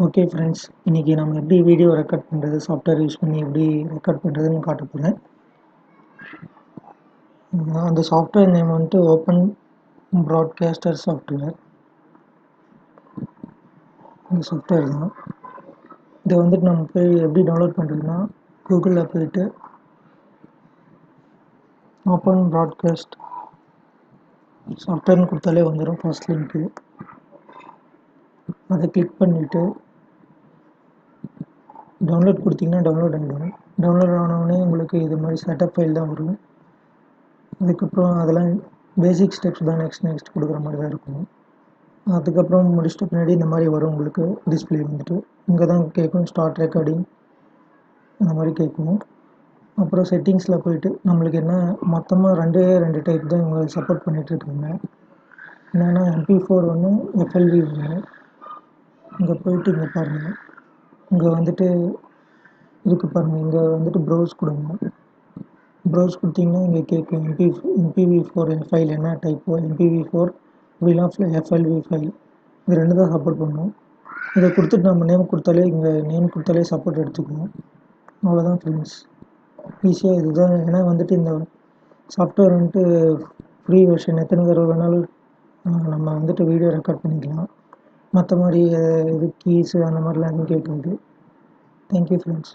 Okay friends, இன்றைக்கி நம்ம எப்படி வீடியோ ரெக்கார்ட் பண்ணுறது, சாஃப்ட்வேர் யூஸ் பண்ணி எப்படி ரெக்கார்ட் பண்ணுறதுன்னு காட்ட போகிறேன். அந்த சாஃப்ட்வேர் நேம் வந்துட்டு ஓப்பன் ப்ராட்காஸ்டர் சாஃப்ட்வேர். இந்த சாஃப்ட்வேர் தான். இதை வந்துட்டு நம்ம போய் எப்படி டவுன்லோட் பண்ணுறதுன்னா, கூகுளில் போயிட்டு ஓப்பன் ப்ராட்காஸ்ட் சாஃப்ட்வேர்னு கொடுத்தாலே வந்துடும். ஃபர்ஸ்ட் லிங்க்கு அதை கிளிக் பண்ணிவிட்டு டவுன்லோட் கொடுத்தீங்கன்னா டவுன்லோட் ஆகிடும். டவுன்லோட் ஆனவுடனே உங்களுக்கு இது மாதிரி செட்டப் ஃபைல் தான் வரும். அதுக்கப்புறம் அதெல்லாம் பேசிக் ஸ்டெப்ஸ் தான் நெக்ஸ்ட் கொடுக்குற மாதிரி தான் இருக்கும். அதுக்கப்புறம் முடிச்சிட்ட பின்னாடி இந்த மாதிரி வரும் உங்களுக்கு டிஸ்பிளே வந்துட்டு. இங்கே தான் கேட்கும் ஸ்டார்ட் ரெக்கார்டிங், அந்த மாதிரி கேட்கும். அப்புறம் செட்டிங்ஸில் போயிட்டு நம்மளுக்கு என்ன மொத்தமாக ரெண்டு டைப் தான் இவங்க சப்போர்ட் பண்ணிகிட்ருக்காங்க. என்னென்னா MP4 ஒன்று, FLV ஒன்று. இங்கே போயிட்டு இங்கே பாருங்கள், இங்கே வந்துட்டு இருக்குது பாருங்கள். இங்கே வந்துட்டு ப்ரௌஸ் கொடுங்க. ப்ரௌஸ் கொடுத்தீங்கன்னா இங்கே கேட்கும் MP4 ஃபைல் என்ன டைப்போ, MP4 அப்படிலாம் FLV ஃபைல், இது ரெண்டு தான் சப்போர்ட் பண்ணும். இதை கொடுத்துட்டு நம்ம நேம் கொடுத்தாலே, இங்கே நேம் கொடுத்தாலே சப்போர்ட் எடுத்துக்கணும். அவ்வளோதான் ஃப்ரெண்ட்ஸ், ஈஸியாக இதுதான். ஏன்னா வந்துட்டு இந்த சாஃப்ட்வேர் வந்துட்டு ஃப்ரீ வெர்ஷன், எத்தனை தடவை வேணாலும் நம்ம வந்துட்டு வீடியோ ரெக்கார்ட் பண்ணிக்கலாம். மற்ற மாதிரி இது கீஸு அந்த மாதிரிலாம் எதுவும் கேட்காது. Thank you friends.